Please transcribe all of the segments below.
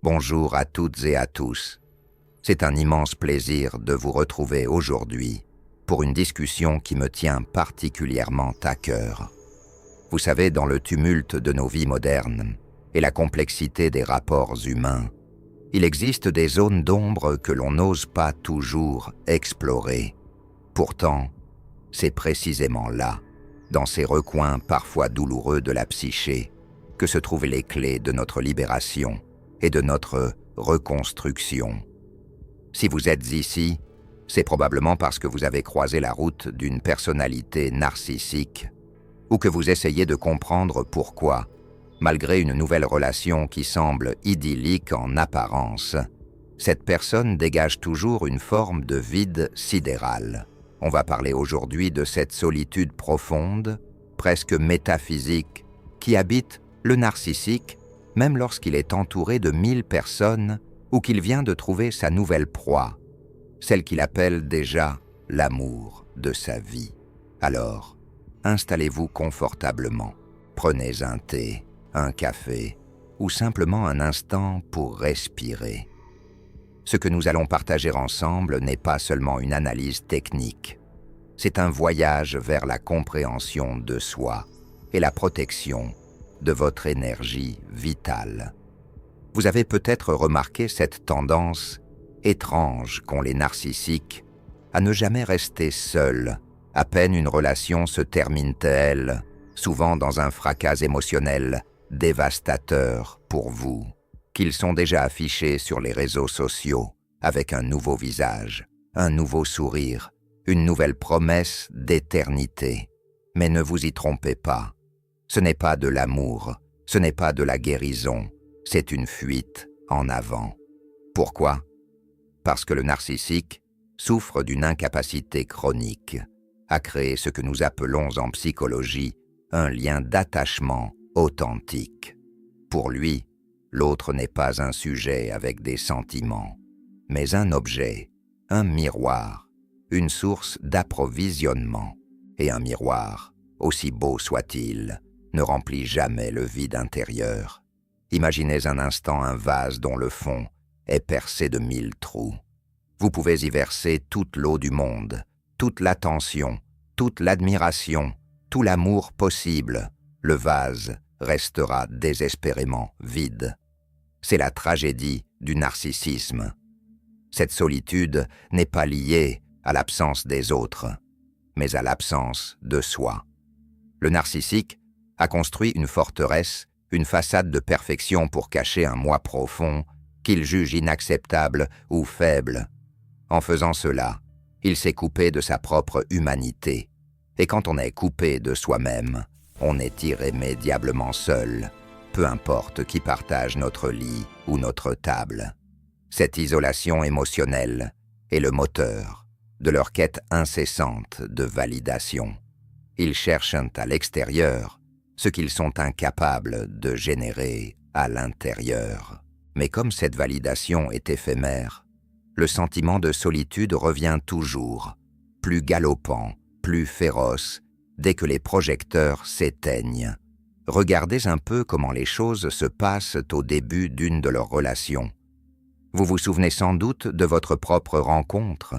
Bonjour à toutes et à tous. C'est un immense plaisir de vous retrouver aujourd'hui pour une discussion qui me tient particulièrement à cœur. Vous savez, dans le tumulte de nos vies modernes et la complexité des rapports humains, il existe des zones d'ombre que l'on n'ose pas toujours explorer. Pourtant, c'est précisément là, dans ces recoins parfois douloureux de la psyché, que se trouvent les clés de notre libération et de notre reconstruction. Si vous êtes ici, c'est probablement parce que vous avez croisé la route d'une personnalité narcissique ou que vous essayez de comprendre pourquoi, malgré une nouvelle relation qui semble idyllique en apparence, cette personne dégage toujours une forme de vide sidéral. On va parler aujourd'hui de cette solitude profonde, presque métaphysique, qui habite le narcissique, même lorsqu'il est entouré de 1000 personnes ou qu'il vient de trouver sa nouvelle proie, celle qu'il appelle déjà l'amour de sa vie. Alors, installez-vous confortablement, prenez un thé, un café ou simplement un instant pour respirer. Ce que nous allons partager ensemble n'est pas seulement une analyse technique, c'est un voyage vers la compréhension de soi et la protection de votre énergie vitale. Vous avez peut-être remarqué cette tendance étrange qu'ont les narcissiques à ne jamais rester seuls, à peine une relation se termine-t-elle, souvent dans un fracas émotionnel dévastateur pour vous, qu'ils sont déjà affichés sur les réseaux sociaux avec un nouveau visage, un nouveau sourire, une nouvelle promesse d'éternité. Mais ne vous y trompez pas. Ce n'est pas de l'amour, ce n'est pas de la guérison, c'est une fuite en avant. Pourquoi? Parce que le narcissique souffre d'une incapacité chronique à créer ce que nous appelons en psychologie un lien d'attachement authentique. Pour lui, l'autre n'est pas un sujet avec des sentiments, mais un objet, un miroir, une source d'approvisionnement. Et un miroir, aussi beau soit-il, ne remplit jamais le vide intérieur. Imaginez un instant un vase dont le fond est percé de 1000 trous. Vous pouvez y verser toute l'eau du monde, toute l'attention, toute l'admiration, tout l'amour possible. Le vase restera désespérément vide. C'est la tragédie du narcissisme. Cette solitude n'est pas liée à l'absence des autres, mais à l'absence de soi. Le narcissique a construit une forteresse, une façade de perfection pour cacher un moi profond qu'il juge inacceptable ou faible. En faisant cela, il s'est coupé de sa propre humanité. Et quand on est coupé de soi-même, on est irrémédiablement seul, peu importe qui partage notre lit ou notre table. Cette isolation émotionnelle est le moteur de leur quête incessante de validation. Ils cherchent à l'extérieur ce qu'ils sont incapables de générer à l'intérieur. Mais comme cette validation est éphémère, le sentiment de solitude revient toujours, plus galopant, plus féroce, dès que les projecteurs s'éteignent. Regardez un peu comment les choses se passent au début d'une de leurs relations. Vous vous souvenez sans doute de votre propre rencontre.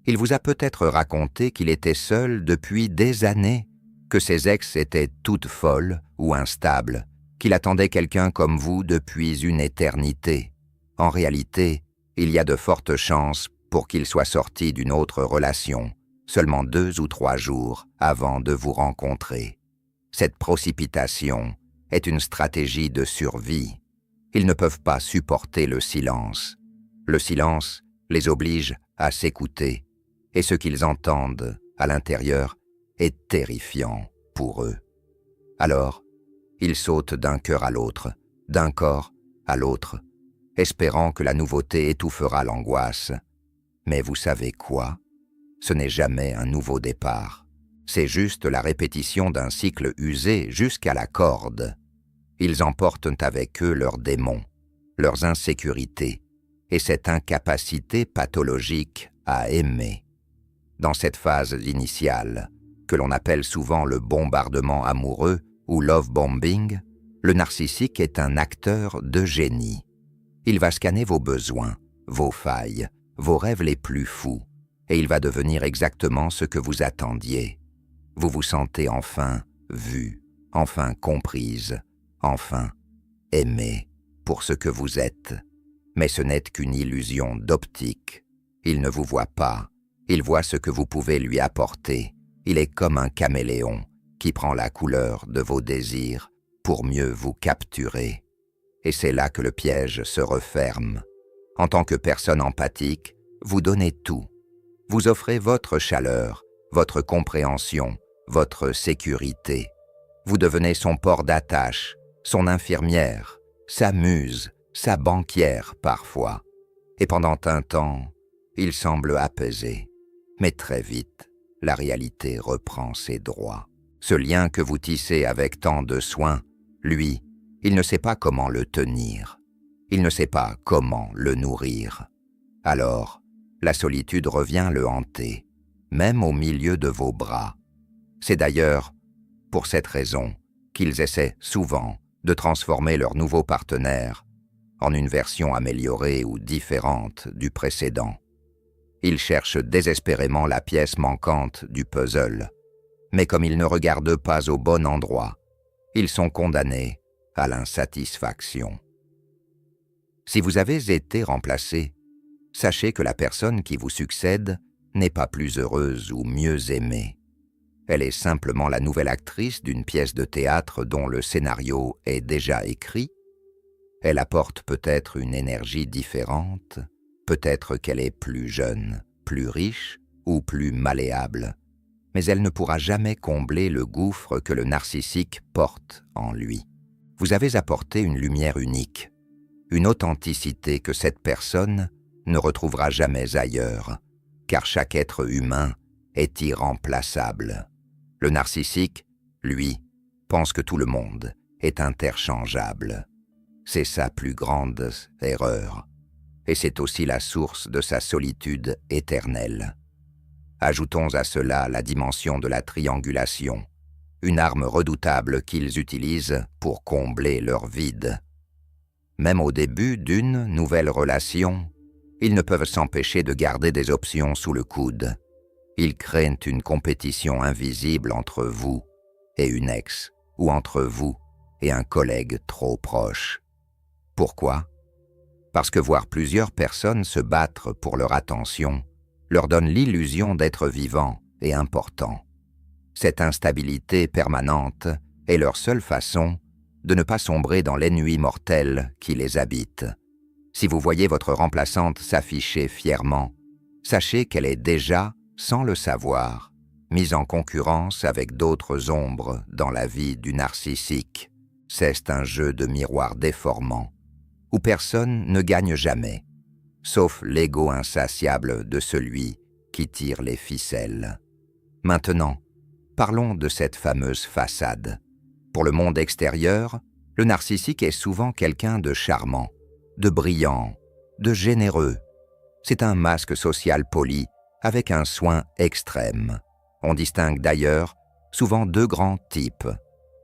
Il vous a peut-être raconté qu'il était seul depuis des années, que ses ex étaient toutes folles ou instables, qu'il attendait quelqu'un comme vous depuis une éternité. En réalité, il y a de fortes chances pour qu'il soit sorti d'une autre relation, seulement 2 ou 3 jours avant de vous rencontrer. Cette précipitation est une stratégie de survie. Ils ne peuvent pas supporter le silence. Le silence les oblige à s'écouter, et ce qu'ils entendent à l'intérieur est terrifiant pour eux. Alors, ils sautent d'un cœur à l'autre, d'un corps à l'autre, espérant que la nouveauté étouffera l'angoisse. Mais vous savez quoi? Ce n'est jamais un nouveau départ. C'est juste la répétition d'un cycle usé jusqu'à la corde. Ils emportent avec eux leurs démons, leurs insécurités et cette incapacité pathologique à aimer. Dans cette phase initiale, que l'on appelle souvent le bombardement amoureux ou love bombing, le narcissique est un acteur de génie. Il va scanner vos besoins, vos failles, vos rêves les plus fous, et il va devenir exactement ce que vous attendiez. Vous vous sentez enfin vue, enfin comprise, enfin aimée pour ce que vous êtes. Mais ce n'est qu'une illusion d'optique. Il ne vous voit pas, il voit ce que vous pouvez lui apporter. Il est comme un caméléon qui prend la couleur de vos désirs pour mieux vous capturer. Et c'est là que le piège se referme. En tant que personne empathique, vous donnez tout. Vous offrez votre chaleur, votre compréhension, votre sécurité. Vous devenez son port d'attache, son infirmière, sa muse, sa banquière parfois. Et pendant un temps, il semble apaisé. Mais très vite, la réalité reprend ses droits. Ce lien que vous tissez avec tant de soin, lui, il ne sait pas comment le tenir. Il ne sait pas comment le nourrir. Alors, la solitude revient le hanter, même au milieu de vos bras. C'est d'ailleurs pour cette raison qu'ils essaient souvent de transformer leur nouveau partenaire en une version améliorée ou différente du précédent. Ils cherchent désespérément la pièce manquante du puzzle, mais comme ils ne regardent pas au bon endroit, ils sont condamnés à l'insatisfaction. Si vous avez été remplacé, sachez que la personne qui vous succède n'est pas plus heureuse ou mieux aimée. Elle est simplement la nouvelle actrice d'une pièce de théâtre dont le scénario est déjà écrit. Elle apporte peut-être une énergie différente, peut-être qu'elle est plus jeune, plus riche ou plus malléable, mais elle ne pourra jamais combler le gouffre que le narcissique porte en lui. Vous avez apporté une lumière unique, une authenticité que cette personne ne retrouvera jamais ailleurs, car chaque être humain est irremplaçable. Le narcissique, lui, pense que tout le monde est interchangeable. C'est sa plus grande erreur, et c'est aussi la source de sa solitude éternelle. Ajoutons à cela la dimension de la triangulation, une arme redoutable qu'ils utilisent pour combler leur vide. Même au début d'une nouvelle relation, ils ne peuvent s'empêcher de garder des options sous le coude. Ils craignent une compétition invisible entre vous et une ex, ou entre vous et un collègue trop proche. Pourquoi? Parce que voir plusieurs personnes se battre pour leur attention leur donne l'illusion d'être vivants et importants. Cette instabilité permanente est leur seule façon de ne pas sombrer dans l'ennui mortel qui les habite. Si vous voyez votre remplaçante s'afficher fièrement, sachez qu'elle est déjà, sans le savoir, mise en concurrence avec d'autres ombres dans la vie du narcissique. C'est un jeu de miroir déformant, où personne ne gagne jamais, sauf l'ego insatiable de celui qui tire les ficelles. Maintenant, parlons de cette fameuse façade. Pour le monde extérieur, le narcissique est souvent quelqu'un de charmant, de brillant, de généreux. C'est un masque social poli, avec un soin extrême. On distingue d'ailleurs souvent deux grands types.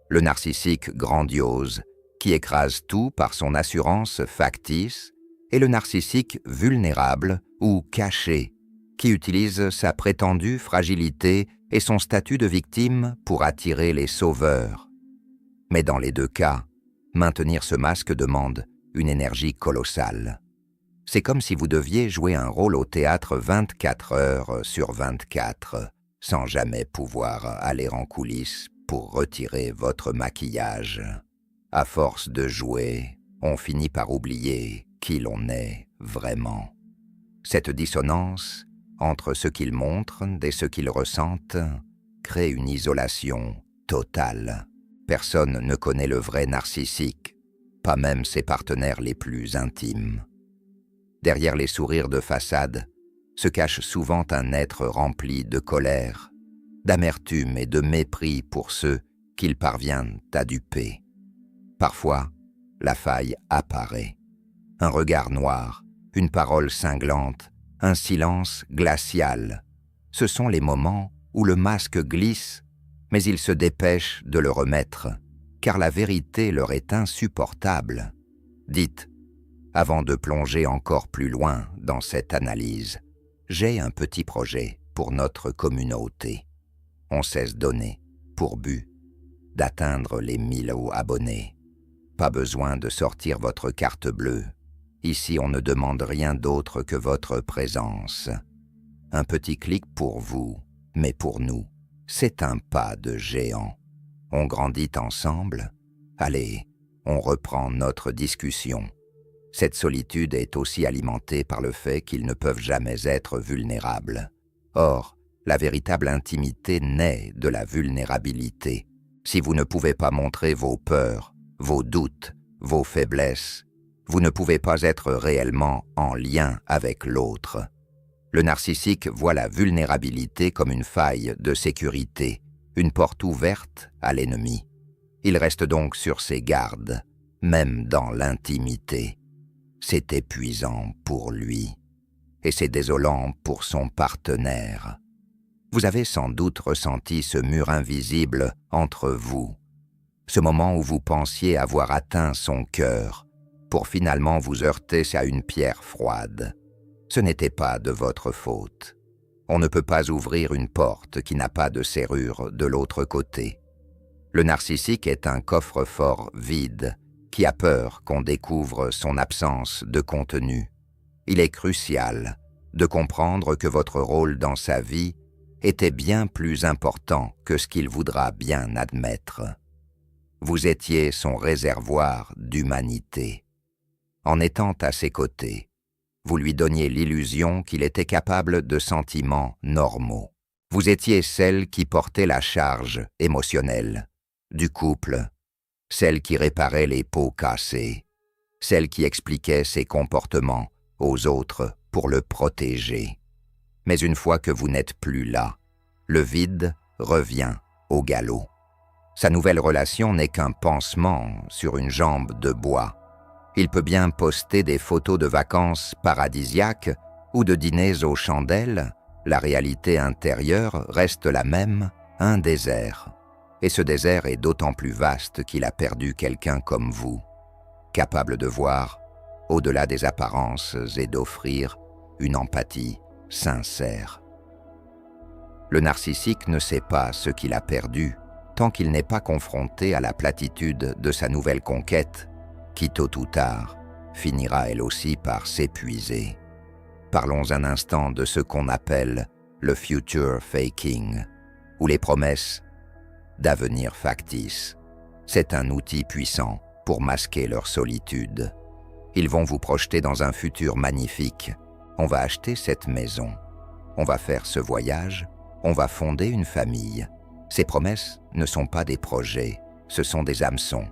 Le narcissique grandiose, qui écrase tout par son assurance factice, et le narcissique vulnérable ou caché, qui utilise sa prétendue fragilité et son statut de victime pour attirer les sauveurs. Mais dans les deux cas, maintenir ce masque demande une énergie colossale. C'est comme si vous deviez jouer un rôle au théâtre 24 heures sur 24, sans jamais pouvoir aller en coulisses pour retirer votre maquillage. À force de jouer, on finit par oublier qui l'on est vraiment. Cette dissonance entre ce qu'ils montrent et ce qu'ils ressentent crée une isolation totale. Personne ne connaît le vrai narcissique, pas même ses partenaires les plus intimes. Derrière les sourires de façade se cache souvent un être rempli de colère, d'amertume et de mépris pour ceux qu'ils parviennent à duper. Parfois, la faille apparaît. Un regard noir, une parole cinglante, un silence glacial. Ce sont les moments où le masque glisse, mais ils se dépêchent de le remettre, car la vérité leur est insupportable. Dites, Avant de plonger encore plus loin dans cette analyse, j'ai un petit projet pour notre communauté. On s'est donné pour but d'atteindre les 1000 abonnés. Pas besoin de sortir votre carte bleue. Ici, on ne demande rien d'autre que votre présence. Un petit clic pour vous, mais pour nous, c'est un pas de géant. On grandit ensemble. Allez, on reprend notre discussion. Cette solitude est aussi alimentée par le fait qu'ils ne peuvent jamais être vulnérables. Or, la véritable intimité naît de la vulnérabilité. Si vous ne pouvez pas montrer vos peurs, vos doutes, vos faiblesses, vous ne pouvez pas être réellement en lien avec l'autre. Le narcissique voit la vulnérabilité comme une faille de sécurité, une porte ouverte à l'ennemi. Il reste donc sur ses gardes, même dans l'intimité. C'est épuisant pour lui, et c'est désolant pour son partenaire. Vous avez sans doute ressenti ce mur invisible entre vous, ce moment où vous pensiez avoir atteint son cœur, pour finalement vous heurter à une pierre froide. Ce n'était pas de votre faute. On ne peut pas ouvrir une porte qui n'a pas de serrure de l'autre côté. Le narcissique est un coffre-fort vide qui a peur qu'on découvre son absence de contenu. Il est crucial de comprendre que votre rôle dans sa vie était bien plus important que ce qu'il voudra bien admettre. Vous étiez son réservoir d'humanité. En étant à ses côtés, vous lui donniez l'illusion qu'il était capable de sentiments normaux. Vous étiez celle qui portait la charge émotionnelle du couple, celle qui réparait les pots cassés, celle qui expliquait ses comportements aux autres pour le protéger. Mais une fois que vous n'êtes plus là, le vide revient au galop. Sa nouvelle relation n'est qu'un pansement sur une jambe de bois. Il peut bien poster des photos de vacances paradisiaques ou de dîners aux chandelles, la réalité intérieure reste la même, un désert. Et ce désert est d'autant plus vaste qu'il a perdu quelqu'un comme vous, capable de voir au-delà des apparences et d'offrir une empathie sincère. Le narcissique ne sait pas ce qu'il a perdu tant qu'il n'est pas confronté à la platitude de sa nouvelle conquête, qui tôt ou tard finira elle aussi par s'épuiser. Parlons un instant de ce qu'on appelle le future faking, ou les promesses d'avenir factice. C'est un outil puissant pour masquer leur solitude. Ils vont vous projeter dans un futur magnifique. On va acheter cette maison. On va faire ce voyage. On va fonder une famille. Ces promesses ne sont pas des projets, ce sont des hameçons.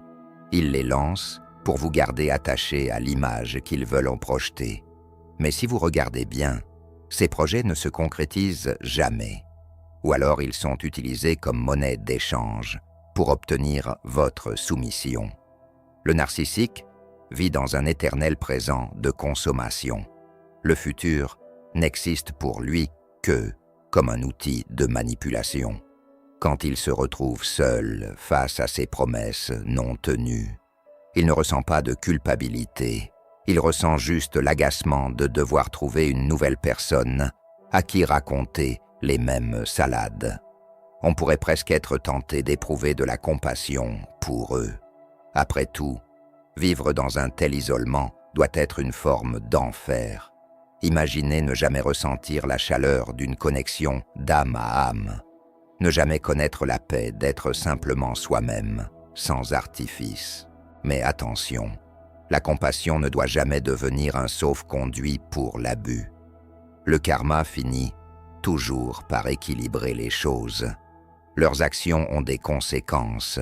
Ils les lancent pour vous garder attaché à l'image qu'ils veulent en projeter. Mais si vous regardez bien, ces projets ne se concrétisent jamais. Ou alors ils sont utilisés comme monnaie d'échange pour obtenir votre soumission. Le narcissique vit dans un éternel présent de consommation. Le futur n'existe pour lui que comme un outil de manipulation. Quand il se retrouve seul face à ses promesses non tenues, il ne ressent pas de culpabilité. Il ressent juste l'agacement de devoir trouver une nouvelle personne à qui raconter les mêmes salades. On pourrait presque être tenté d'éprouver de la compassion pour eux. Après tout, vivre dans un tel isolement doit être une forme d'enfer. Imaginez ne jamais ressentir la chaleur d'une connexion d'âme à âme. Ne jamais connaître la paix d'être simplement soi-même, sans artifice. Mais attention, la compassion ne doit jamais devenir un sauf-conduit pour l'abus. Le karma finit toujours par équilibrer les choses. Leurs actions ont des conséquences.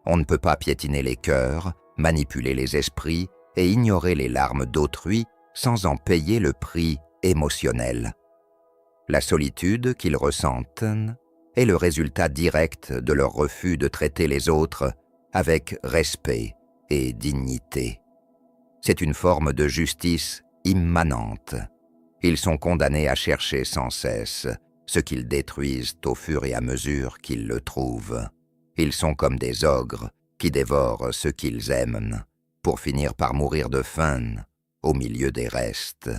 On ne peut pas piétiner les cœurs, manipuler les esprits et ignorer les larmes d'autrui sans en payer le prix émotionnel. La solitude qu'ils ressentent est le résultat direct de leur refus de traiter les autres avec respect et dignité. C'est une forme de justice immanente. Ils sont condamnés à chercher sans cesse ce qu'ils détruisent au fur et à mesure qu'ils le trouvent. Ils sont comme des ogres qui dévorent ce qu'ils aiment, pour finir par mourir de faim au milieu des restes.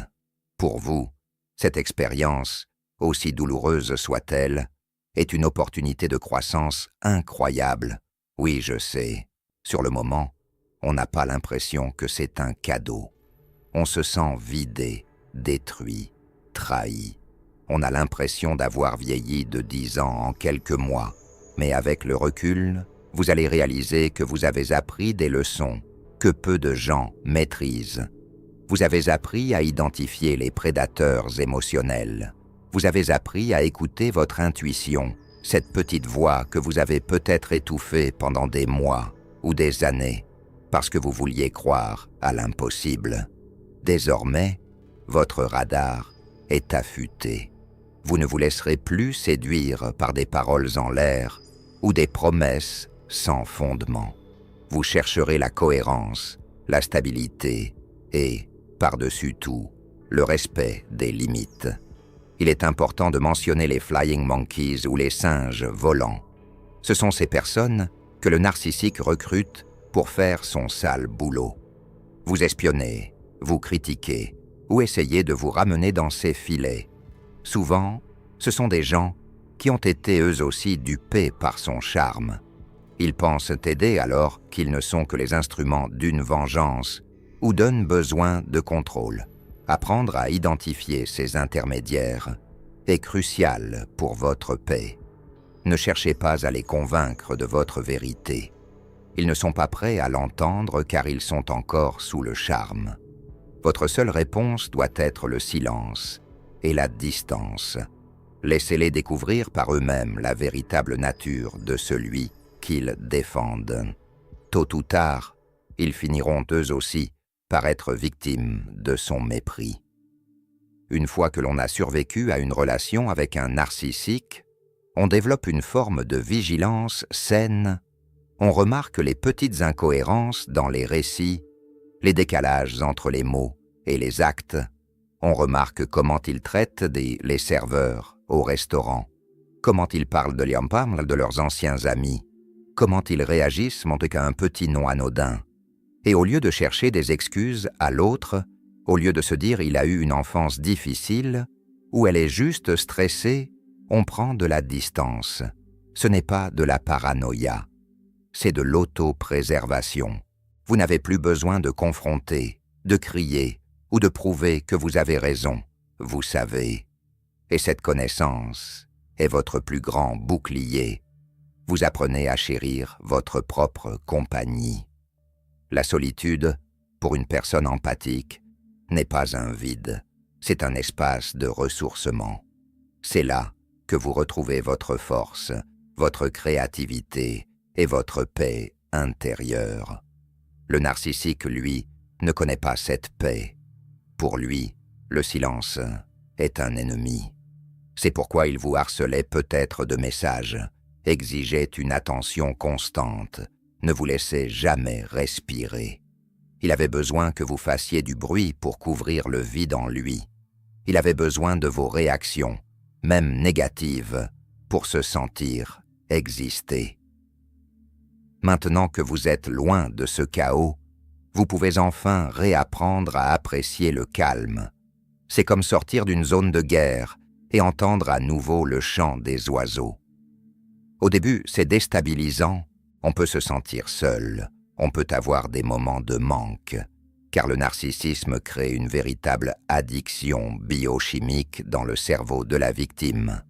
Pour vous, cette expérience, aussi douloureuse soit-elle, est une opportunité de croissance incroyable. Oui, je sais, sur le moment, on n'a pas l'impression que c'est un cadeau. On se sent vidé, détruit, trahi. On a l'impression d'avoir vieilli de 10 ans en quelques mois. Mais avec le recul, vous allez réaliser que vous avez appris des leçons que peu de gens maîtrisent. Vous avez appris à identifier les prédateurs émotionnels. Vous avez appris à écouter votre intuition, cette petite voix que vous avez peut-être étouffée pendant des mois ou des années, parce que vous vouliez croire à l'impossible. Désormais, votre radar est affûté. Vous ne vous laisserez plus séduire par des paroles en l'air ou des promesses sans fondement. Vous chercherez la cohérence, la stabilité et, par-dessus tout, le respect des limites. Il est important de mentionner les flying monkeys ou les singes volants. Ce sont ces personnes que le narcissique recrute pour faire son sale boulot. Vous espionnez, vous critiquez ou essayez de vous ramener dans ses filets. Souvent, ce sont des gens qui ont été eux aussi dupés par son charme. Ils pensent aider alors qu'ils ne sont que les instruments d'une vengeance ou d'un besoin de contrôle. Apprendre à identifier ces intermédiaires est crucial pour votre paix. Ne cherchez pas à les convaincre de votre vérité. Ils ne sont pas prêts à l'entendre car ils sont encore sous le charme. Votre seule réponse doit être le silence et la distance. Laissez-les découvrir par eux-mêmes la véritable nature de celui qu'ils défendent. Tôt ou tard, ils finiront eux aussi par être victimes de son mépris. Une fois que l'on a survécu à une relation avec un narcissique, on développe une forme de vigilance saine. On remarque les petites incohérences dans les récits, les décalages entre les mots et les actes. On remarque comment ils traitent les serveurs au restaurant, comment ils parlent de leurs anciens amis, comment ils réagissent montrent un petit nom anodin. Et au lieu de chercher des excuses à l'autre, au lieu de se dire « il a eu une enfance difficile » ou « elle est juste stressée », on prend de la distance. Ce n'est pas de la paranoïa, c'est de l'autopréservation. Vous n'avez plus besoin de confronter, de crier ou de prouver que vous avez raison. Vous savez. Et cette connaissance est votre plus grand bouclier. Vous apprenez à chérir votre propre compagnie. La solitude, pour une personne empathique, n'est pas un vide, c'est un espace de ressourcement. C'est là que vous retrouvez votre force, votre créativité et votre paix intérieure. Le narcissique, lui, ne connaît pas cette paix. Pour lui, le silence est un ennemi. C'est pourquoi il vous harcelait peut-être de messages, exigeait une attention constante, ne vous laissait jamais respirer. Il avait besoin que vous fassiez du bruit pour couvrir le vide en lui. Il avait besoin de vos réactions, même négatives, pour se sentir exister. Maintenant que vous êtes loin de ce chaos, vous pouvez enfin réapprendre à apprécier le calme. C'est comme sortir d'une zone de guerre et entendre à nouveau le chant des oiseaux. Au début, c'est déstabilisant, on peut se sentir seul, on peut avoir des moments de manque, car le narcissisme crée une véritable addiction biochimique dans le cerveau de la victime.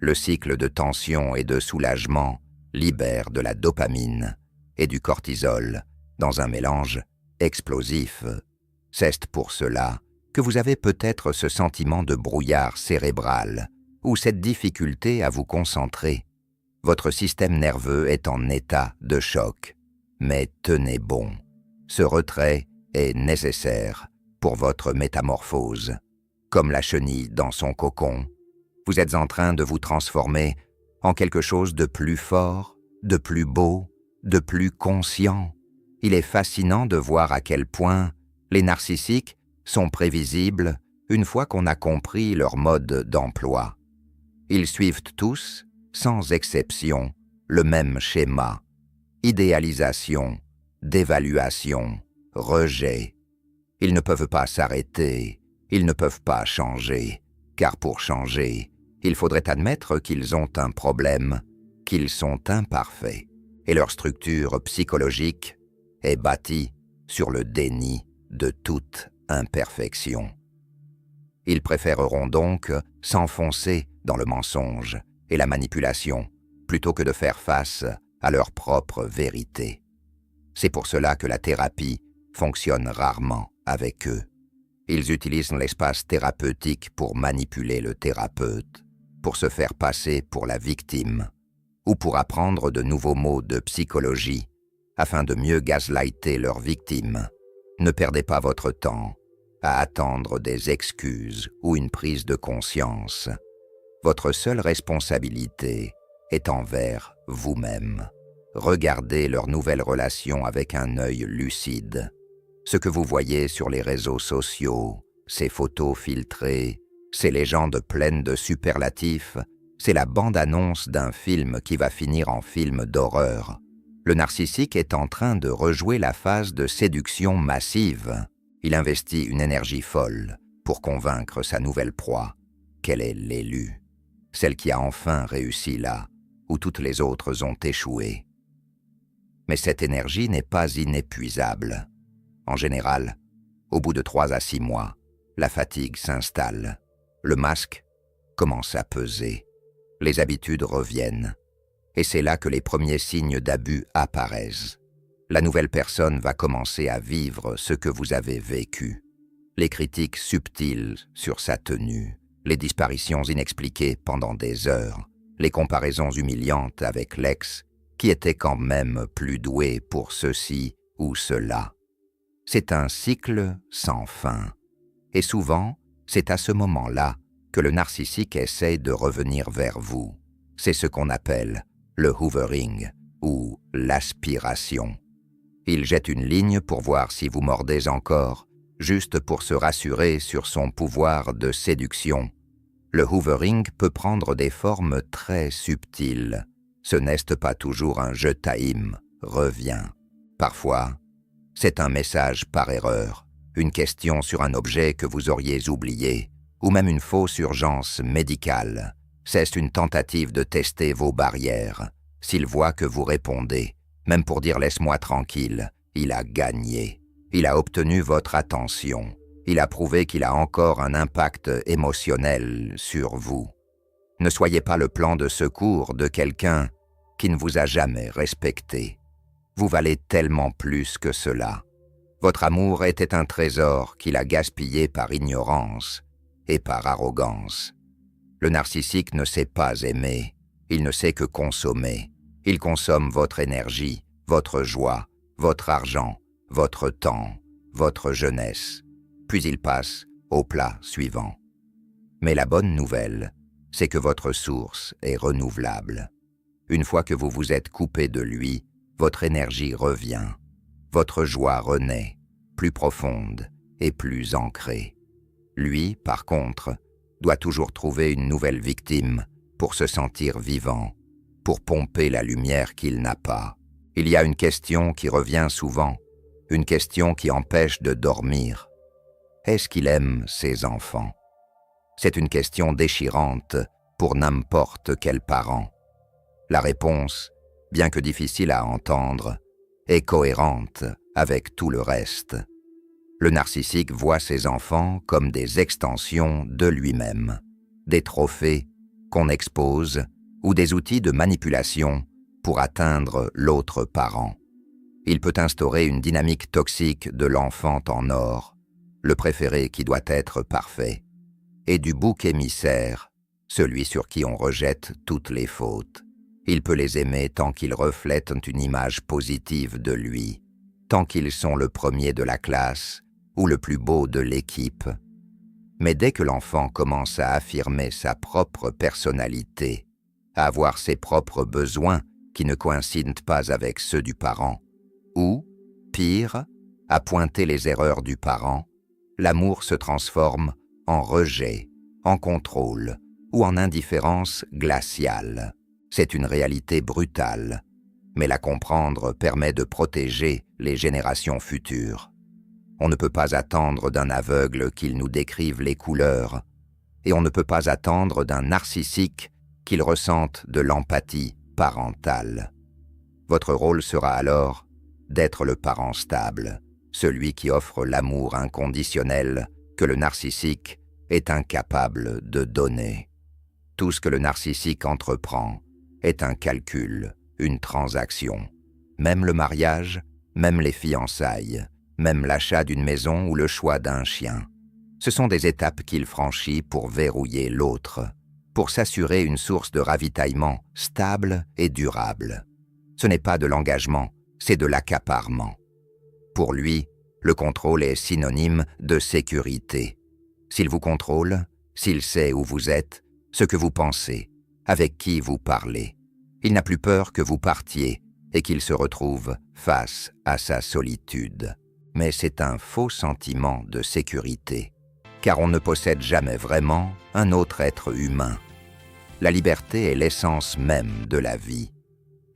Le cycle de tension et de soulagement libère de la dopamine et du cortisol dans un mélange explosif. C'est pour cela que vous avez peut-être ce sentiment de brouillard cérébral ou cette difficulté à vous concentrer. Votre système nerveux est en état de choc. Mais tenez bon, ce retrait est nécessaire pour votre métamorphose. Comme la chenille dans son cocon, vous êtes en train de vous transformer en quelque chose de plus fort, de plus beau, de plus conscient. Il est fascinant de voir à quel point les narcissiques sont prévisibles une fois qu'on a compris leur mode d'emploi. Ils suivent tous, sans exception, le même schéma. Idéalisation, dévaluation, rejet. Ils ne peuvent pas s'arrêter, ils ne peuvent pas changer, car pour changer, il faudrait admettre qu'ils ont un problème, qu'ils sont imparfaits, et leur structure psychologique est bâtie sur le déni de toute imperfection. Ils préféreront donc s'enfoncer dans le mensonge et la manipulation, plutôt que de faire face à leur propre vérité. C'est pour cela que la thérapie fonctionne rarement avec eux. Ils utilisent l'espace thérapeutique pour manipuler le thérapeute, pour se faire passer pour la victime, ou pour apprendre de nouveaux mots de psychologie afin de mieux gaslighter leur victime. Ne perdez pas votre temps à attendre des excuses ou une prise de conscience. Votre seule responsabilité est envers vous-même. Regardez leur nouvelle relation avec un œil lucide. Ce que vous voyez sur les réseaux sociaux, ces photos filtrées, ces légendes pleines de superlatifs, c'est la bande-annonce d'un film qui va finir en film d'horreur. Le narcissique est en train de rejouer la phase de séduction massive. Il investit une énergie folle pour convaincre sa nouvelle proie qu'elle est l'élue, celle qui a enfin réussi là où toutes les autres ont échoué. Mais cette énergie n'est pas inépuisable. En général, au bout de 3 à 6 mois, la fatigue s'installe, le masque commence à peser, les habitudes reviennent, et c'est là que les premiers signes d'abus apparaissent. La nouvelle personne va commencer à vivre ce que vous avez vécu. Les critiques subtiles sur sa tenue, les disparitions inexpliquées pendant des heures, les comparaisons humiliantes avec l'ex, qui était quand même plus doué pour ceci ou cela. C'est un cycle sans fin. Et souvent, c'est à ce moment-là que le narcissique essaie de revenir vers vous. C'est ce qu'on appelle le hoovering ou l'aspiration. Il jette une ligne pour voir si vous mordez encore, juste pour se rassurer sur son pouvoir de séduction. Le hoovering peut prendre des formes très subtiles. Ce n'est pas toujours un « je t'aime », reviens. Parfois, c'est un message par erreur, une question sur un objet que vous auriez oublié, ou même une fausse urgence médicale. C'est une tentative de tester vos barrières. S'il voit que vous répondez, même pour dire « laisse-moi tranquille », il a gagné. Il a obtenu votre attention. Il a prouvé qu'il a encore un impact émotionnel sur vous. Ne soyez pas le plan de secours de quelqu'un qui ne vous a jamais respecté. Vous valez tellement plus que cela. Votre amour était un trésor qu'il a gaspillé par ignorance et par arrogance. Le narcissique ne sait pas aimer, il ne sait que consommer. Il consomme votre énergie, votre joie, votre argent, votre temps, votre jeunesse. Puis il passe au plat suivant. Mais la bonne nouvelle, c'est que votre source est renouvelable. Une fois que vous vous êtes coupé de lui, votre énergie revient. Votre joie renaît, plus profonde et plus ancrée. Lui, par contre, doit toujours trouver une nouvelle victime pour se sentir vivant, pour pomper la lumière qu'il n'a pas. Il y a une question qui revient souvent, une question qui empêche de dormir. Est-ce qu'il aime ses enfants? C'est une question déchirante pour n'importe quel parent. La réponse, bien que difficile à entendre, est cohérente avec tout le reste. Le narcissique voit ses enfants comme des extensions de lui-même, des trophées qu'on expose ou des outils de manipulation pour atteindre l'autre parent. Il peut instaurer une dynamique toxique de l'enfant en or, le préféré qui doit être parfait, et du bouc émissaire, celui sur qui on rejette toutes les fautes. Il peut les aimer tant qu'ils reflètent une image positive de lui, tant qu'ils sont le premier de la classe ou le plus beau de l'équipe. Mais dès que l'enfant commence à affirmer sa propre personnalité, à avoir ses propres besoins qui ne coïncident pas avec ceux du parent, ou, pire, à pointer les erreurs du parent, l'amour se transforme en rejet, en contrôle ou en indifférence glaciale. C'est une réalité brutale, mais la comprendre permet de protéger les générations futures. On ne peut pas attendre d'un aveugle qu'il nous décrive les couleurs, et on ne peut pas attendre d'un narcissique qu'il ressente de l'empathie parentale. Votre rôle sera alors d'être le parent stable, celui qui offre l'amour inconditionnel que le narcissique est incapable de donner. Tout ce que le narcissique entreprend est un calcul, une transaction. Même le mariage, même les fiançailles, même l'achat d'une maison ou le choix d'un chien. Ce sont des étapes qu'il franchit pour verrouiller l'autre, pour s'assurer une source de ravitaillement stable et durable. Ce n'est pas de l'engagement, c'est de l'accaparement. Pour lui, le contrôle est synonyme de sécurité. S'il vous contrôle, s'il sait où vous êtes, ce que vous pensez, avec qui vous parlez, il n'a plus peur que vous partiez et qu'il se retrouve face à sa solitude. Mais c'est un faux sentiment de sécurité, car on ne possède jamais vraiment un autre être humain. La liberté est l'essence même de la vie,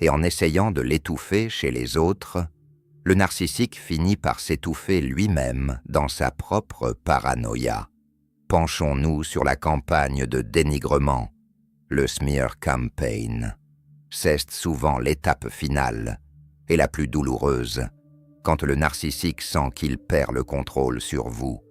et en essayant de l'étouffer chez les autres, le narcissique finit par s'étouffer lui-même dans sa propre paranoïa. Penchons-nous sur la campagne de dénigrement, le smear campaign. C'est souvent l'étape finale et la plus douloureuse. Quand le narcissique sent qu'il perd le contrôle sur vous,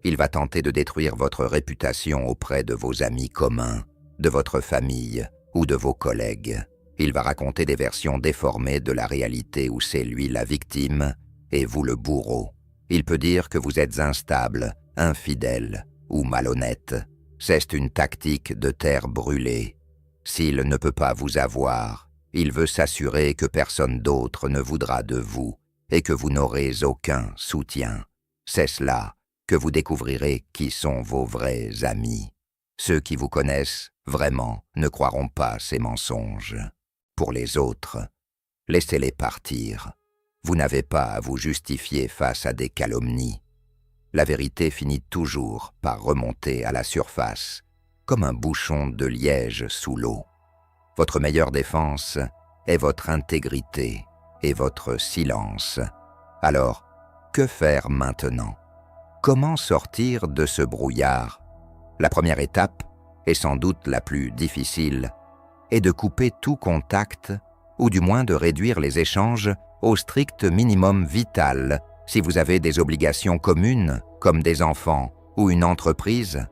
il va tenter de détruire votre réputation auprès de vos amis communs, de votre famille ou de vos collègues. Il va raconter des versions déformées de la réalité où c'est lui la victime et vous le bourreau. Il peut dire que vous êtes instable, infidèle ou malhonnête. C'est une tactique de terre brûlée. S'il ne peut pas vous avoir, il veut s'assurer que personne d'autre ne voudra de vous et que vous n'aurez aucun soutien. C'est cela que vous découvrirez qui sont vos vrais amis. Ceux qui vous connaissent vraiment ne croiront pas ces mensonges. Pour les autres, laissez-les partir. Vous n'avez pas à vous justifier face à des calomnies. La vérité finit toujours par remonter à la surface, comme un bouchon de liège sous l'eau. Votre meilleure défense est votre intégrité et votre silence. Alors, que faire maintenant? Comment sortir de ce brouillard? La première étape, et sans doute la plus difficile, est de couper tout contact, ou du moins de réduire les échanges au strict minimum vital si vous avez des obligations communes, comme des enfants ou une entreprise.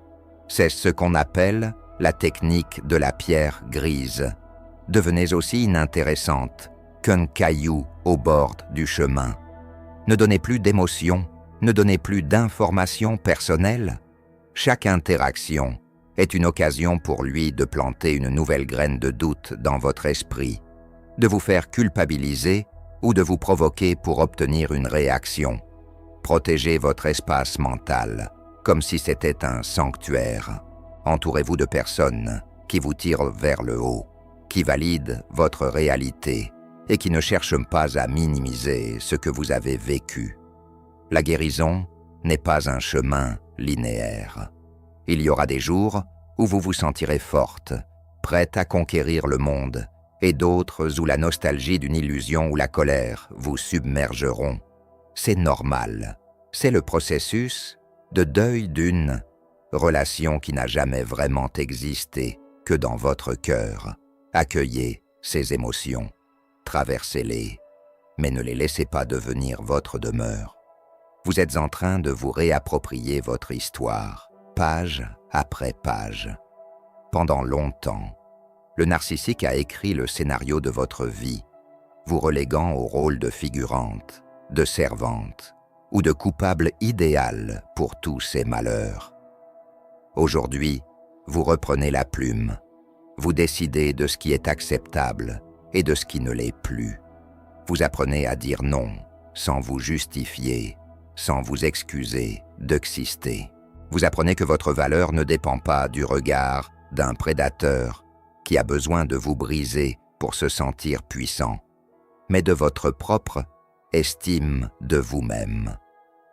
C'est ce qu'on appelle la technique de la pierre grise. Devenez aussi inintéressante qu'un caillou au bord du chemin. Ne donnez plus d'émotions, ne donnez plus d'informations personnelles. Chaque interaction est une occasion pour lui de planter une nouvelle graine de doute dans votre esprit, de vous faire culpabiliser ou de vous provoquer pour obtenir une réaction. Protégez votre espace mental, comme si c'était un sanctuaire. Entourez-vous de personnes qui vous tirent vers le haut, qui valident votre réalité et qui ne cherchent pas à minimiser ce que vous avez vécu. La guérison n'est pas un chemin linéaire. Il y aura des jours où vous vous sentirez forte, prête à conquérir le monde, et d'autres où la nostalgie d'une illusion ou la colère vous submergeront. C'est normal. C'est le processus de deuil d'une relation qui n'a jamais vraiment existé que dans votre cœur. Accueillez ces émotions, traversez-les, mais ne les laissez pas devenir votre demeure. Vous êtes en train de vous réapproprier votre histoire, page après page. Pendant longtemps, le narcissique a écrit le scénario de votre vie, vous reléguant au rôle de figurante, de servante ou de coupable idéal pour tous ces malheurs. Aujourd'hui, vous reprenez la plume, vous décidez de ce qui est acceptable et de ce qui ne l'est plus. Vous apprenez à dire non, sans vous justifier, sans vous excuser d'exister. Vous apprenez que votre valeur ne dépend pas du regard d'un prédateur qui a besoin de vous briser pour se sentir puissant, mais de votre propre estime de vous-même.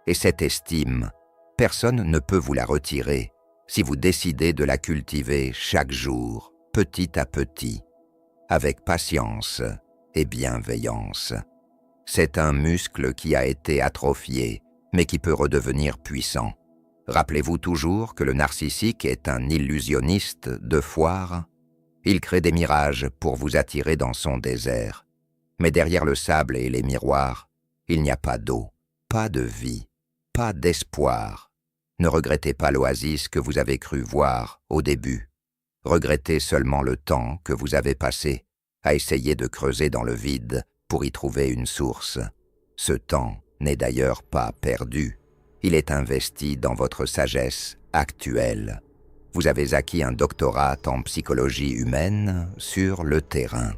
Et cette estime, personne ne peut vous la retirer si vous décidez de la cultiver chaque jour, petit à petit, avec patience et bienveillance. C'est un muscle qui a été atrophié, mais qui peut redevenir puissant. Rappelez-vous toujours que le narcissique est un illusionniste de foire. Il crée des mirages pour vous attirer dans son désert. Mais derrière le sable et les miroirs, il n'y a pas d'eau, pas de vie, pas d'espoir. Ne regrettez pas l'oasis que vous avez cru voir au début. Regrettez seulement le temps que vous avez passé à essayer de creuser dans le vide pour y trouver une source. Ce temps n'est d'ailleurs pas perdu. Il est investi dans votre sagesse actuelle. Vous avez acquis un doctorat en psychologie humaine sur le terrain.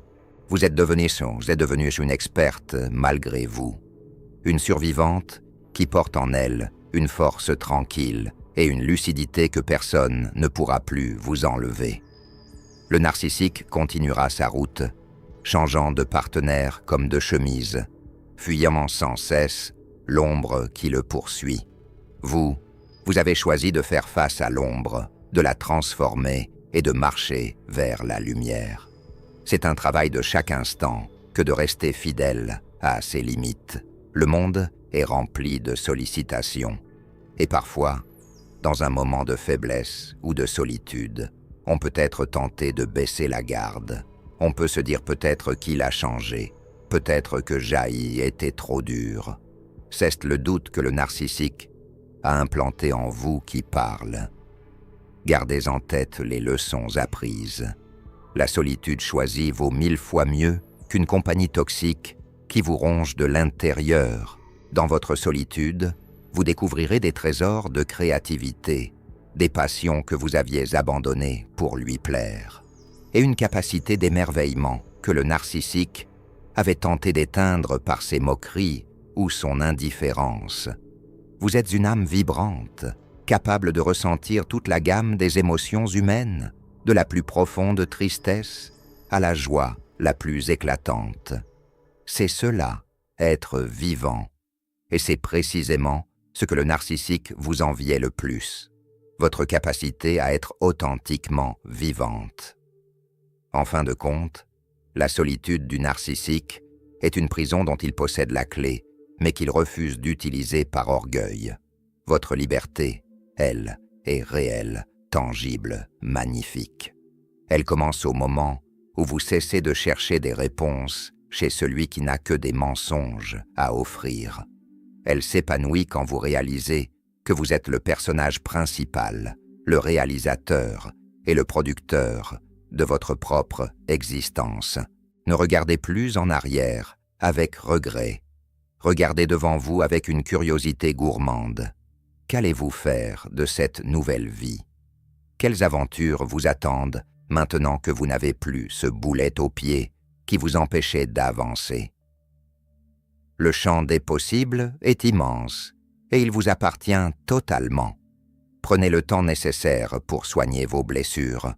Vous êtes devenue une experte malgré vous. Une survivante qui porte en elle une force tranquille et une lucidité que personne ne pourra plus vous enlever. Le narcissique continuera sa route, changeant de partenaire comme de chemise, fuyant sans cesse l'ombre qui le poursuit. Vous avez choisi de faire face à l'ombre, de la transformer et de marcher vers la lumière. C'est un travail de chaque instant que de rester fidèle à ses limites. Le monde est rempli de sollicitations. Et parfois, dans un moment de faiblesse ou de solitude, on peut être tenté de baisser la garde. On peut se dire peut-être qu'il a changé, peut-être que Jaï était trop dur. C'est le doute que le narcissique a implanté en vous qui parle. Gardez en tête les leçons apprises. La solitude choisie vaut 1000 fois mieux qu'une compagnie toxique qui vous ronge de l'intérieur. Dans votre solitude, vous découvrirez des trésors de créativité, des passions que vous aviez abandonnées pour lui plaire, et une capacité d'émerveillement que le narcissique avait tenté d'éteindre par ses moqueries ou son indifférence. Vous êtes une âme vibrante, capable de ressentir toute la gamme des émotions humaines, de la plus profonde tristesse à la joie la plus éclatante. C'est cela, être vivant. Et c'est précisément ce que le narcissique vous enviait le plus, votre capacité à être authentiquement vivante. En fin de compte, la solitude du narcissique est une prison dont il possède la clé, mais qu'il refuse d'utiliser par orgueil. Votre liberté, elle, est réelle, tangible, magnifique. Elle commence au moment où vous cessez de chercher des réponses chez celui qui n'a que des mensonges à offrir. Elle s'épanouit quand vous réalisez que vous êtes le personnage principal, le réalisateur et le producteur de votre propre existence. Ne regardez plus en arrière avec regret. Regardez devant vous avec une curiosité gourmande. Qu'allez-vous faire de cette nouvelle vie? Quelles aventures vous attendent maintenant que vous n'avez plus ce boulet au pied qui vous empêchait d'avancer? Le champ des possibles est immense et il vous appartient totalement. Prenez le temps nécessaire pour soigner vos blessures.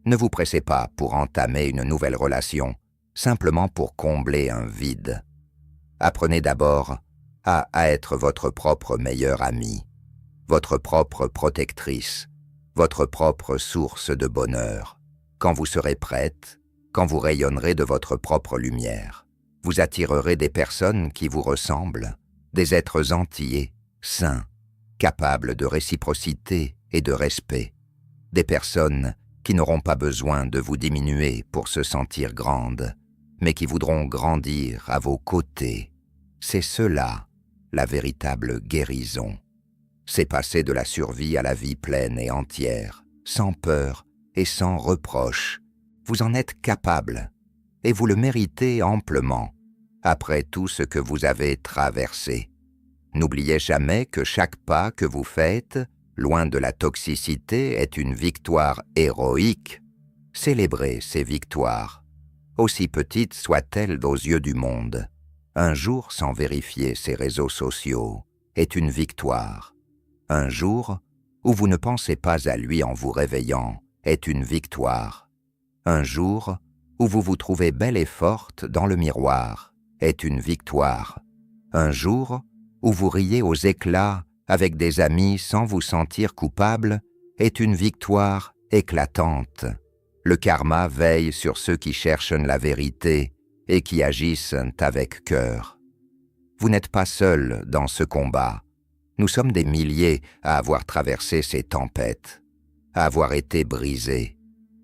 Ne vous pressez pas pour entamer une nouvelle relation, simplement pour combler un vide. Apprenez d'abord à être votre propre meilleure amie, votre propre protectrice, votre propre source de bonheur. Quand vous serez prête, quand vous rayonnerez de votre propre lumière, vous attirerez des personnes qui vous ressemblent, des êtres entiers, sains, capables de réciprocité et de respect, des personnes qui n'auront pas besoin de vous diminuer pour se sentir grandes, mais qui voudront grandir à vos côtés. C'est cela, la véritable guérison. C'est passer de la survie à la vie pleine et entière, sans peur et sans reproche. Vous en êtes capable, et vous le méritez amplement, après tout ce que vous avez traversé. N'oubliez jamais que chaque pas que vous faites, loin de la toxicité, est une victoire héroïque. Célébrez ces victoires, aussi petites soient-elles aux yeux du monde. Un jour sans vérifier ses réseaux sociaux est une victoire. Un jour où vous ne pensez pas à lui en vous réveillant est une victoire. Un jour où vous vous trouvez belle et forte dans le miroir est une victoire. Un jour où vous riez aux éclats avec des amis sans vous sentir coupable est une victoire éclatante. Le karma veille sur ceux qui cherchent la vérité et qui agissent avec cœur. Vous n'êtes pas seul dans ce combat. Nous sommes des milliers à avoir traversé ces tempêtes, à avoir été brisés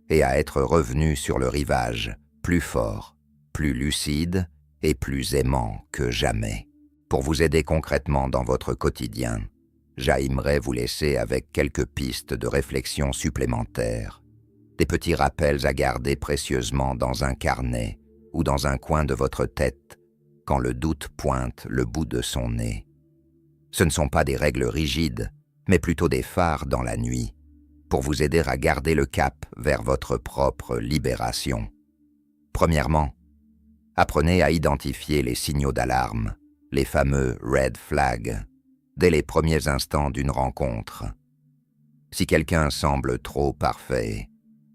et à être revenus sur le rivage, plus forts, plus lucides et plus aimants que jamais. Pour vous aider concrètement dans votre quotidien, j'aimerais vous laisser avec quelques pistes de réflexion supplémentaires, des petits rappels à garder précieusement dans un carnet ou dans un coin de votre tête quand le doute pointe le bout de son nez. Ce ne sont pas des règles rigides, mais plutôt des phares dans la nuit, pour vous aider à garder le cap vers votre propre libération. Premièrement, apprenez à identifier les signaux d'alarme, les fameux red flags, dès les premiers instants d'une rencontre. Si quelqu'un semble trop parfait,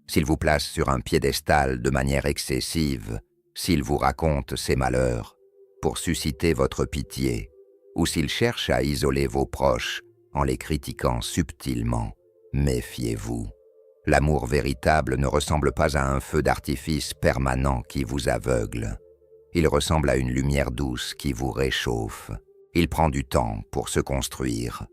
s'il vous place sur un piédestal de manière excessive, s'il vous raconte ses malheurs pour susciter votre pitié, ou s'il cherche à isoler vos proches en les critiquant subtilement, méfiez-vous. L'amour véritable ne ressemble pas à un feu d'artifice permanent qui vous aveugle. Il ressemble à une lumière douce qui vous réchauffe. Il prend du temps pour se construire.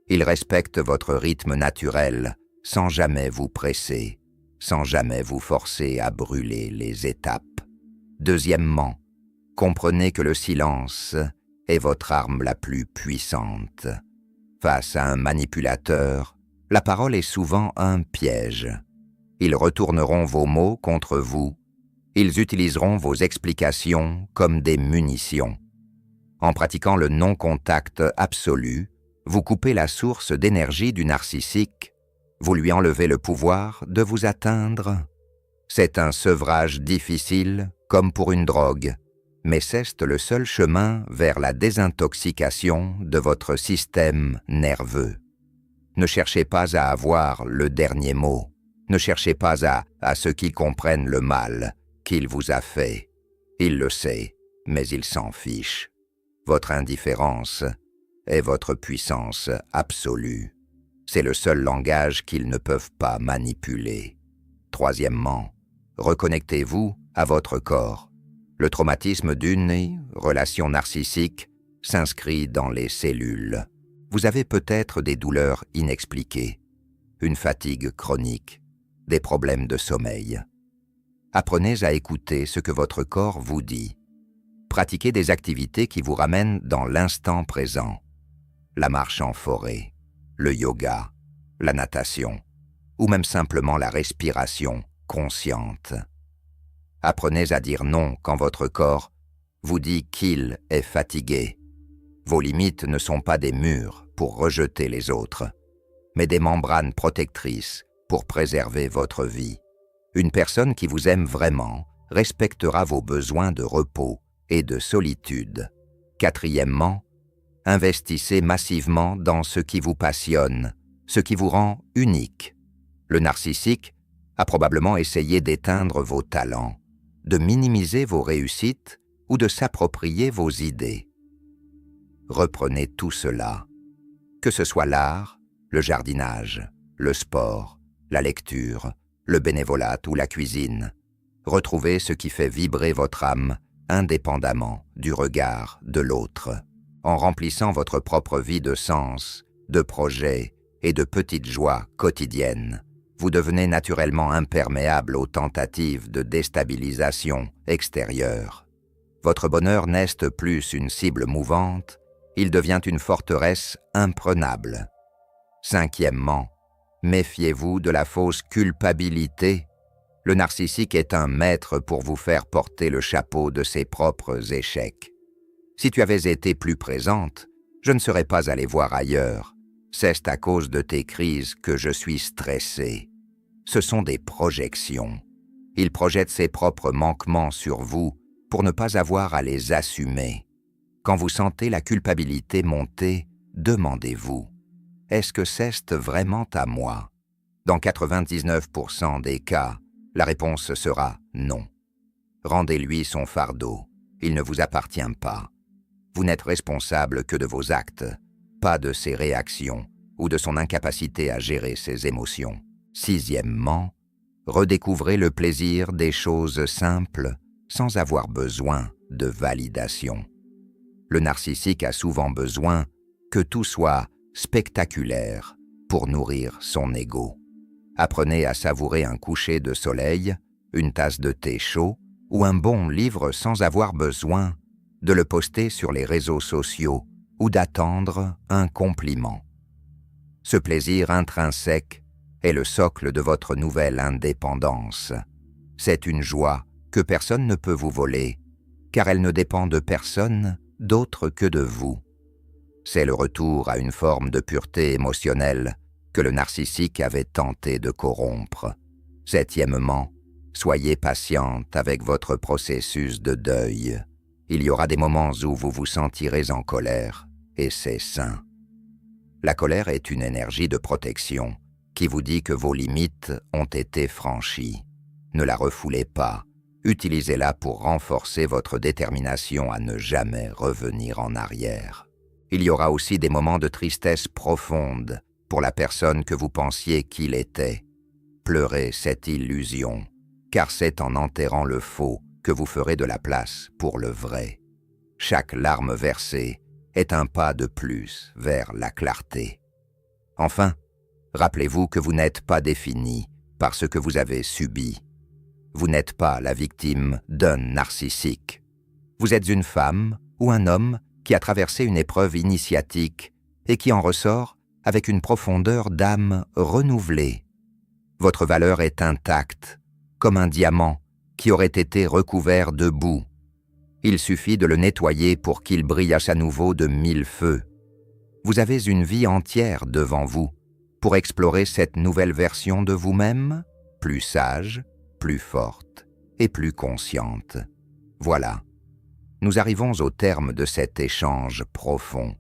Il respecte votre rythme naturel sans jamais vous presser, sans jamais vous forcer à brûler les étapes. Deuxièmement, comprenez que le silence est votre arme la plus puissante. Face à un manipulateur, la parole est souvent un piège. Ils retourneront vos mots contre vous. Ils utiliseront vos explications comme des munitions. En pratiquant le non-contact absolu, vous coupez la source d'énergie du narcissique. Vous lui enlevez le pouvoir de vous atteindre. C'est un sevrage difficile, comme pour une drogue, mais c'est le seul chemin vers la désintoxication de votre système nerveux. Ne cherchez pas à avoir le dernier mot. Ne cherchez pas à ce qu'il comprenne le mal qu'il vous a fait. Il le sait, mais il s'en fiche. Votre indifférence est votre puissance absolue. C'est le seul langage qu'ils ne peuvent pas manipuler. Troisièmement, reconnectez-vous à votre corps. Le traumatisme d'une relation narcissique s'inscrit dans les cellules. Vous avez peut-être des douleurs inexpliquées, une fatigue chronique, des problèmes de sommeil. Apprenez à écouter ce que votre corps vous dit. Pratiquez des activités qui vous ramènent dans l'instant présent. La marche en forêt, le yoga, la natation, ou même simplement la respiration consciente. Apprenez à dire non quand votre corps vous dit qu'il est fatigué. Vos limites ne sont pas des murs pour rejeter les autres, mais des membranes protectrices pour préserver votre vie. Une personne qui vous aime vraiment respectera vos besoins de repos et de solitude. Quatrièmement, investissez massivement dans ce qui vous passionne, ce qui vous rend unique. Le narcissique a probablement essayé d'éteindre vos talents, de minimiser vos réussites ou de s'approprier vos idées. Reprenez tout cela, que ce soit l'art, le jardinage, le sport, la lecture, le bénévolat ou la cuisine. Retrouvez ce qui fait vibrer votre âme indépendamment du regard de l'autre. En remplissant votre propre vie de sens, de projets et de petites joies quotidiennes, vous devenez naturellement imperméable aux tentatives de déstabilisation extérieure. Votre bonheur n'est plus une cible mouvante, il devient une forteresse imprenable. Cinquièmement, méfiez-vous de la fausse culpabilité. Le narcissique est un maître pour vous faire porter le chapeau de ses propres échecs. Si tu avais été plus présente, je ne serais pas allé voir ailleurs. C'est à cause de tes crises que je suis stressé. Ce sont des projections. Il projette ses propres manquements sur vous pour ne pas avoir à les assumer. Quand vous sentez la culpabilité monter, demandez-vous, est-ce que c'est vraiment à moi? Dans 99% des cas, la réponse sera non. Rendez-lui son fardeau, il ne vous appartient pas. Vous n'êtes responsable que de vos actes, pas de ses réactions ou de son incapacité à gérer ses émotions. Sixièmement, redécouvrez le plaisir des choses simples sans avoir besoin de validation. Le narcissique a souvent besoin que tout soit spectaculaire pour nourrir son ego. Apprenez à savourer un coucher de soleil, une tasse de thé chaud ou un bon livre sans avoir besoin de le poster sur les réseaux sociaux ou d'attendre un compliment. Ce plaisir intrinsèque est le socle de votre nouvelle indépendance. C'est une joie que personne ne peut vous voler, car elle ne dépend de personne d'autre que de vous. C'est le retour à une forme de pureté émotionnelle que le narcissique avait tenté de corrompre. Septièmement, soyez patiente avec votre processus de deuil. Il y aura des moments où vous vous sentirez en colère, et c'est sain. La colère est une énergie de protection qui vous dit que vos limites ont été franchies. Ne la refoulez pas, utilisez-la pour renforcer votre détermination à ne jamais revenir en arrière. Il y aura aussi des moments de tristesse profonde pour la personne que vous pensiez qu'il était. Pleurez cette illusion, car c'est en enterrant le faux que vous ferez de la place pour le vrai. Chaque larme versée est un pas de plus vers la clarté. Enfin, rappelez-vous que vous n'êtes pas défini par ce que vous avez subi. Vous n'êtes pas la victime d'un narcissique. Vous êtes une femme ou un homme qui a traversé une épreuve initiatique et qui en ressort avec une profondeur d'âme renouvelée. Votre valeur est intacte, comme un diamant qui aurait été recouvert de boue. Il suffit de le nettoyer pour qu'il brillasse à nouveau de 1000 feux. Vous avez une vie entière devant vous pour explorer cette nouvelle version de vous-même, plus sage, plus forte et plus consciente. Voilà, nous arrivons au terme de cet échange profond.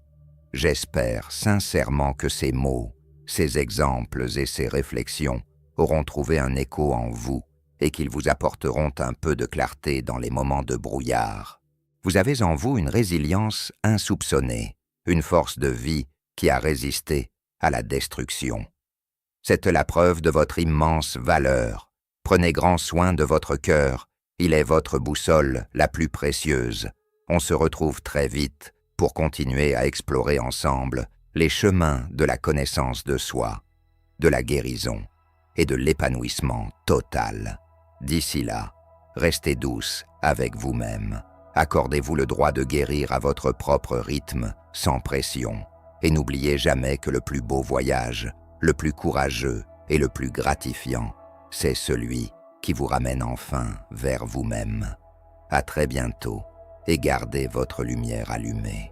J'espère sincèrement que ces mots, ces exemples et ces réflexions auront trouvé un écho en vous et qu'ils vous apporteront un peu de clarté dans les moments de brouillard. Vous avez en vous une résilience insoupçonnée, une force de vie qui a résisté à la destruction. C'est la preuve de votre immense valeur. Prenez grand soin de votre cœur, il est votre boussole la plus précieuse. On se retrouve très vite pour continuer à explorer ensemble les chemins de la connaissance de soi, de la guérison et de l'épanouissement total. D'ici là, restez douce avec vous-même. Accordez-vous le droit de guérir à votre propre rythme, sans pression. Et n'oubliez jamais que le plus beau voyage, le plus courageux et le plus gratifiant, c'est celui qui vous ramène enfin vers vous-même. À très bientôt et gardez votre lumière allumée.